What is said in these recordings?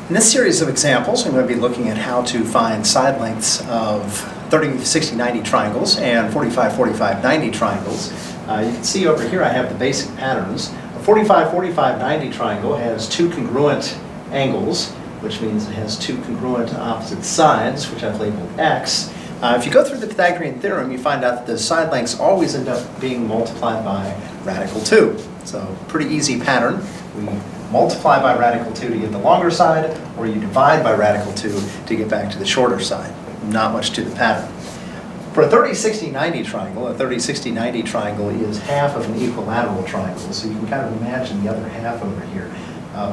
In this series of examples, I'm going to be looking at how to find side lengths of 30, 60, 90 triangles and 45, 45, 90 triangles. You can see over here I have the basic patterns. A 45, 45, 90 triangle has two congruent angles, which means it has two congruent opposite sides, which I've labeled X. If you go through the Pythagorean theorem, you find out that the side lengths always end up being multiplied by radical 2. So, pretty easy pattern. We multiply by radical 2 to get the longer side, or you divide by radical 2 to get back to the shorter side. Not much to the pattern. For a 30, 60, 90 triangle, a 30, 60, 90 triangle is half of an equilateral triangle, so you can kind of imagine the other half over here.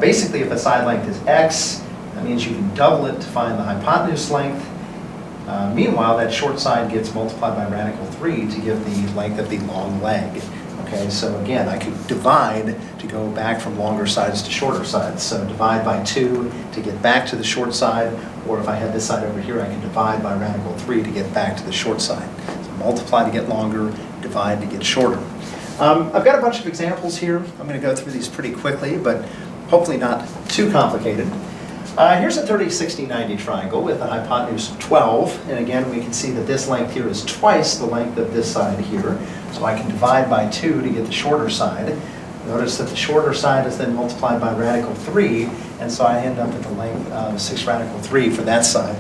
Basically, if a side length is x, that means you can double it to find the hypotenuse length. Meanwhile, that short side gets multiplied by radical 3 to give the length of the long leg. Okay, so again, I could divide to go back from longer sides to shorter sides. So divide by 2 to get back to the short side, or if I had this side over here, I can divide by radical 3 to get back to the short side. So multiply to get longer, divide to get shorter. I've got a bunch of examples here. I'm going to go through these pretty quickly, but hopefully not too complicated. Here's a 30, 60, 90 triangle with a hypotenuse of 12. And again, we can see that this length here is twice the length of this side here. So I can divide by 2 to get the shorter side. Notice that the shorter side is then multiplied by radical 3. And so I end up at the length of 6 radical 3 for that side.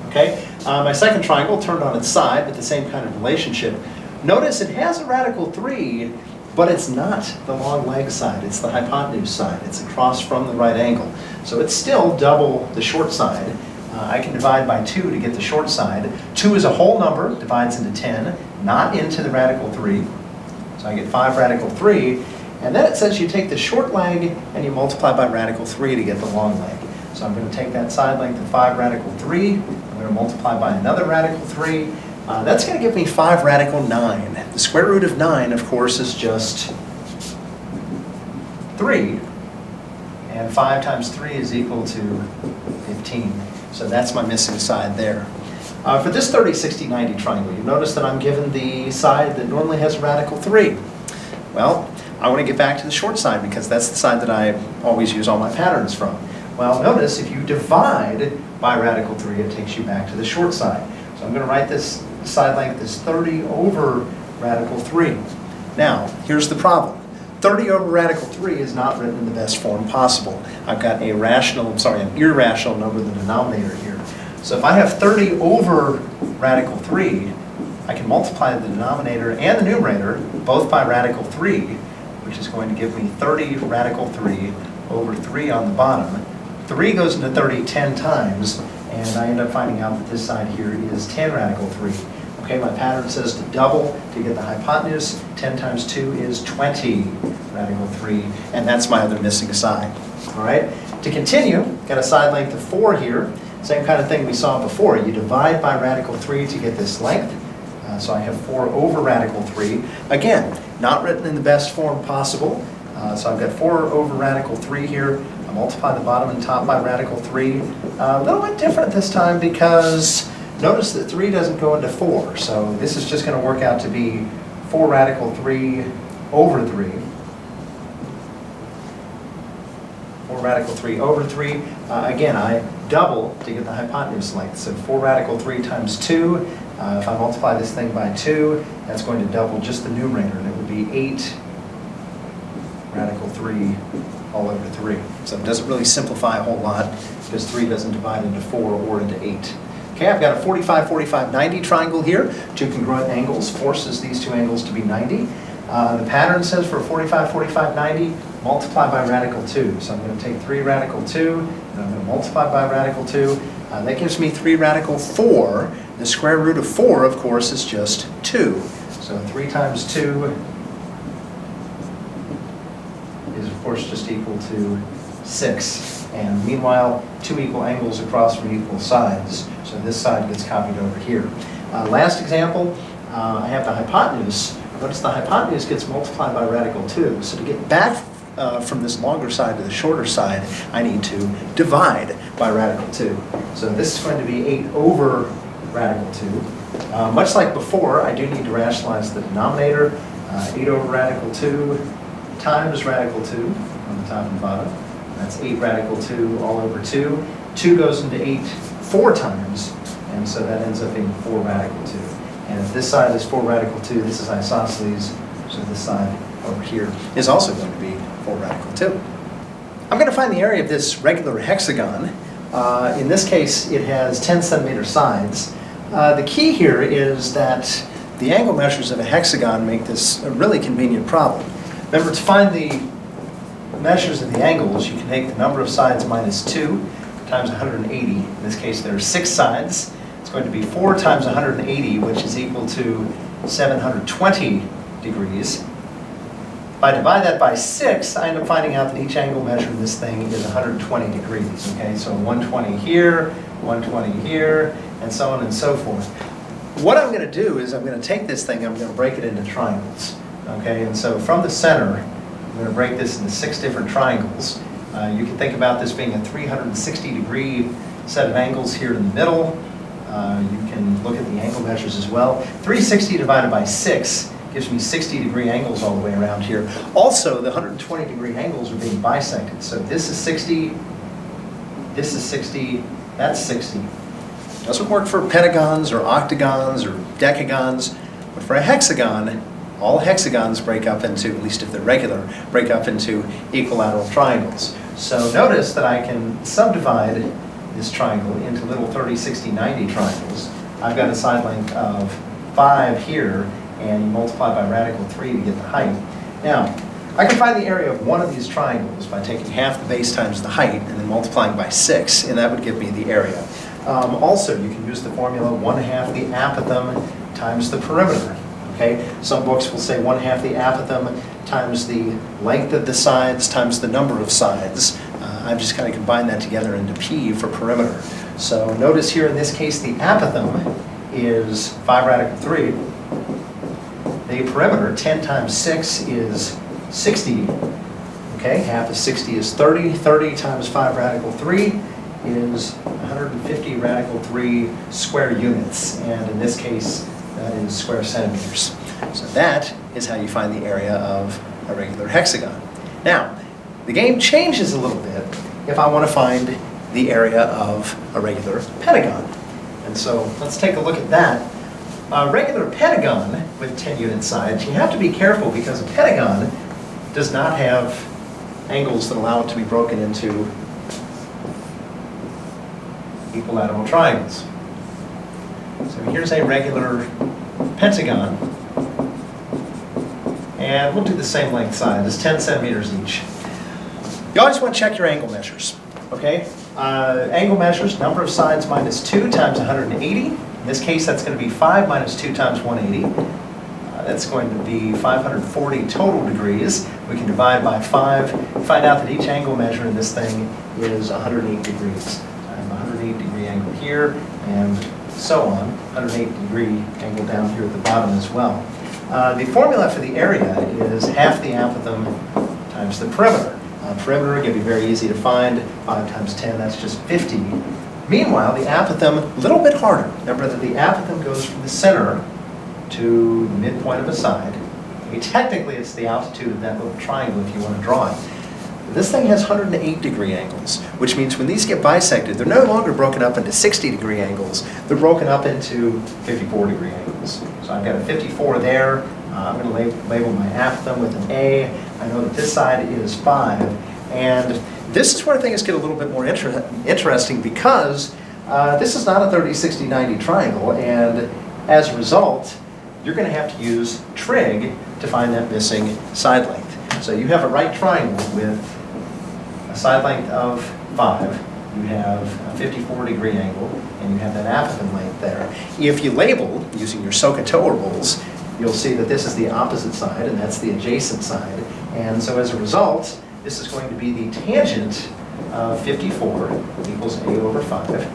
Okay? My second triangle turned on its side with the same kind of relationship. Notice it has a radical 3, but it's not the long leg side. It's the hypotenuse side. It's across from the right angle. So it's still double the short side. I can divide by 2 to get the short side. 2 is a whole number, divides into 10, not into the radical 3. So I get 5 radical 3. And then it says you take the short leg and you multiply by radical 3 to get the long leg. So I'm going to take that side length of 5 radical 3. I'm going to multiply by another radical 3. That's going to give me 5 radical 9. The square root of 9, of course, is just 3. And 5 times 3 is equal to 15. So that's my missing side there. For this 30, 60, 90 triangle, you notice that I'm given the side that normally has a radical 3. Well, I want to get back to the short side because that's the side that I always use all my patterns from. Well, notice if you divide by radical 3, it takes you back to the short side. So I'm going to write this side length as 30 over radical 3. Now, here's the problem. 30 over radical 3 is not written in the best form possible. I've got an irrational number in the denominator here. So if I have 30 over radical 3, I can multiply the denominator and the numerator both by radical 3, which is going to give me 30 radical 3 over 3 on the bottom. 3 goes into 30 10 times, and I end up finding out that this side here is 10 radical 3. Okay, my pattern says to double to get the hypotenuse. 10 times 2 is 20 radical 3, and that's my other missing side. All right, to continue, got a side length of 4 here. Same kind of thing we saw before. You divide by radical 3 to get this length. So I have 4 over radical 3. Again, not written in the best form possible. So I've got 4 over radical 3 here. I multiply the bottom and top by radical 3. A little bit different this time because notice that 3 doesn't go into 4. So this is just going to work out to be 4 radical 3 over 3. 4 radical 3 over 3. Again, I double to get the hypotenuse length. So 4 radical 3 times 2. If I multiply this thing by 2, that's going to double just the numerator, and it would be 8 radical 3 all over 3. So it doesn't really simplify a whole lot because 3 doesn't divide into 4 or into 8. Okay, I've got a 45, 45, 90 triangle here. Two congruent angles forces these two angles to be 90. The pattern says for 45, 45, 90, multiply by radical 2. So I'm going to take 3 radical 2, and I'm going to multiply by radical 2. That gives me 3 radical 4. The square root of 4, of course, is just 2. So 3 times 2 is, of course, just equal to 6. And meanwhile, 2 equal angles across from equal sides. So this side gets copied over here. Last example, I have the hypotenuse. Notice the hypotenuse gets multiplied by radical 2. So to get back from this longer side to the shorter side, I need to divide by radical 2. So this is going to be 8 over radical 2. Much like before, I do need to rationalize the denominator. 8 over radical 2 times radical 2 on the top and bottom. That's 8 radical 2 all over 2. 2 goes into 8 4 times, and so that ends up being 4 radical 2. And if this side is 4 radical 2, this is isosceles, so this side over here is also going to be 4 radical 2. I'm going to find the area of this regular hexagon. In this case, it has 10 centimeter sides. The key here is that the angle measures of a hexagon make this a really convenient problem. Remember, to find the measures of the angles, you can take the number of sides minus 2 times 180. In this case, there are 6 sides. It's going to be 4 times 180, which is equal to 720 degrees. If I divide that by 6, I end up finding out that each angle measure in this thing is 120 degrees. Okay, so 120 here, 120 here, and so on and so forth. What I'm going to do is I'm going to take this thing, I'm going to break it into triangles. Okay, and so from the center, I'm going to break this into 6 different triangles. You can think about this being a 360-degree set of angles here in the middle. You can look at the angle measures as well. 360 divided by 6 gives me 60-degree angles all the way around here. Also, the 120-degree angles are being bisected. So this is 60, this is 60, that's 60. Doesn't work for pentagons or octagons or decagons, but for a hexagon, all hexagons break up into, at least if they're regular, break up into equilateral triangles. So notice that I can subdivide this triangle into little 30, 60, 90 triangles. I've got a side length of 5 here, and you multiply by radical 3 to get the height. Now, I can find the area of one of these triangles by taking half the base times the height and then multiplying by 6, and that would give me the area. Also, you can use the formula 1/2 the apothem times the perimeter. Okay? Some books will say 1/2 the apothem times the length of the sides times the number of sides. I've just kind of combined that together into P for perimeter. So notice here in this case the apothem is 5 radical 3. The perimeter, 10 times 6 is 60. Okay, half of 60 is 30. 30 times 5 radical 3 is 150 radical 3 square units. And in this case, that is square centimeters. So that is how you find the area of a regular hexagon. Now, the game changes a little bit if I want to find the area of a regular pentagon. And so let's take a look at that. A regular pentagon with 10 unit sides, you have to be careful because a pentagon does not have angles that allow it to be broken into equilateral triangles. So here's a regular pentagon, and we'll do the same length side. It's 10 centimeters each. You always want to check your angle measures, okay? Angle measures, number of sides minus 2 times 180. In this case, that's going to be 5 minus 2 times 180. That's going to be 540 total degrees. We can divide by 5, find out that each angle measure in this thing is 108 degrees. I have a 108 degree angle here, and so on. 108 degree angle down here at the bottom as well. The formula for the area is half the apothem times the perimeter. Perimeter can be very easy to find. 5 times 10, that's just 50. Meanwhile, the apothem, a little bit harder. Remember that the apothem goes from the center to the midpoint of a side. Okay, technically, it's the altitude of that little triangle if you want to draw it. But this thing has 108 degree angles, which means when these get bisected, they're no longer broken up into 60 degree angles. They're broken up into 54 degree angles. So I've got a 54 there. I'm going to label my apothem with an A. I know that this side is 5. And this is where things get a little bit more interesting because this is not a 30, 60, 90 triangle. And as a result, you're going to have to use trig to find that missing side length. So you have a right triangle with a side length of 5. You have a 54 degree angle, and you have that apothem length there. If you label using your SOHCAHTOA rules, you'll see that this is the opposite side, and that's the adjacent side. And so as a result, this is going to be the tangent of 54 equals A over 5.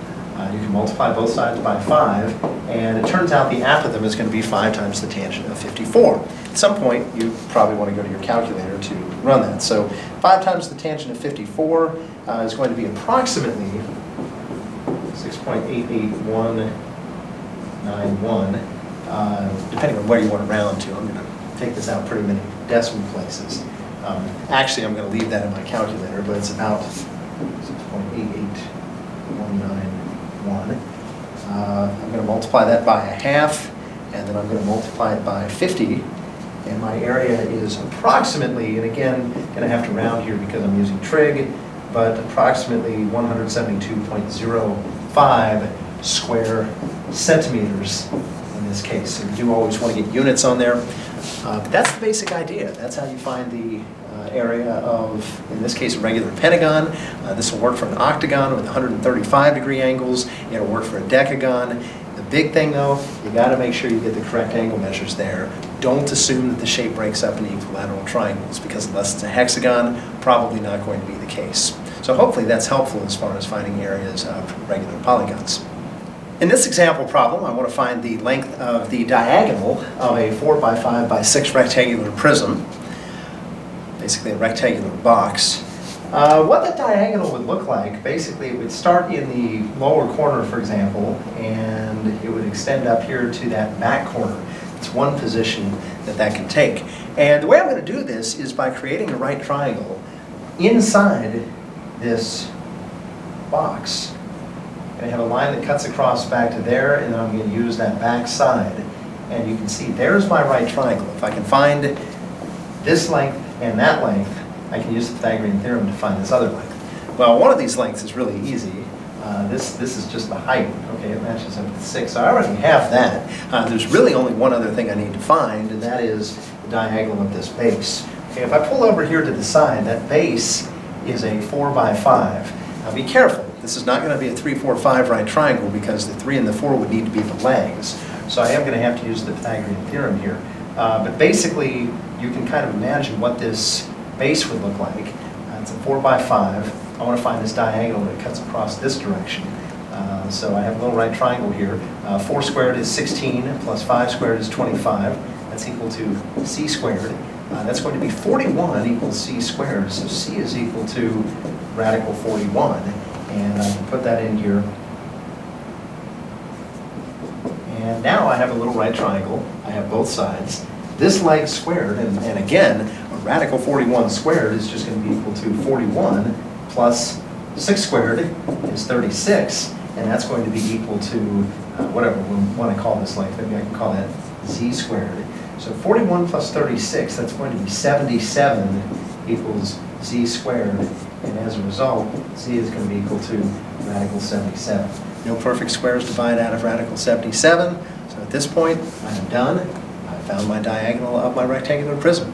You can multiply both sides by 5, and it turns out the apothem is going to be 5 times the tangent of 54. At some point, you probably want to go to your calculator to run that. So 5 times the tangent of 54 is going to be approximately 6.88191, depending on where you want to round to. I'm going to take this out pretty many decimal places. Actually, I'm going to leave that in my calculator, but it's about 6.88. 191. I'm going to multiply that by a half, and then I'm going to multiply it by 50. And my area is approximately, and again, going to have to round here because I'm using trig, but approximately 172.05 square centimeters in this case. So you do always want to get units on there. But that's the basic idea. That's how you find the area of, in this case, a regular pentagon. This will work for an octagon with 135-degree angles. It'll work for a decagon. The big thing, though, you got to make sure you get the correct angle measures there. Don't assume that the shape breaks up into equilateral triangles, because unless it's a hexagon, probably not going to be the case. So hopefully that's helpful as far as finding areas of regular polygons. In this example problem, I want to find the length of the diagonal of a 4 by 5 by 6 rectangular prism, basically a rectangular box. What the diagonal would look like, basically it would start in the lower corner, for example, and it would extend up here to that back corner. It's one position that can take. And the way I'm going to do this is by creating a right triangle inside this box. I have a line that cuts across back to there, and then I'm going to use that back side. And you can see there's my right triangle. If I can find this length and that length, I can use the Pythagorean theorem to find this other length. Well, one of these lengths is really easy. This is just the height. Okay, it matches up with 6. So I already have that. There's really only one other thing I need to find, and that is the diagonal of this base. Okay, if I pull over here to the side, that base is a 4 by 5. Now be careful. This is not going to be a 3, 4, 5 right triangle, because the 3 and the 4 would need to be the legs. So I am going to have to use the Pythagorean theorem here. But basically, you can kind of imagine what this base would look like. It's a 4 by 5. I want to find this diagonal that cuts across this direction. So I have a little right triangle here. 4 squared is 16, plus 5 squared is 25. That's equal to c squared. That's going to be 41 equals c squared. So c is equal to radical 41. And I can put that in here. And now I have a little right triangle. I have both sides. This leg squared, and again, a radical 41 squared is just going to be equal to 41 plus 6 squared is 36, and that's going to be equal to whatever we want to call this length. Maybe I can call that z squared. So 41 plus 36, that's going to be 77 equals z squared, and as a result, z is going to be equal to radical 77. No perfect squares divide out of radical 77, so at this point, I am done. I found my diagonal of my rectangular prism.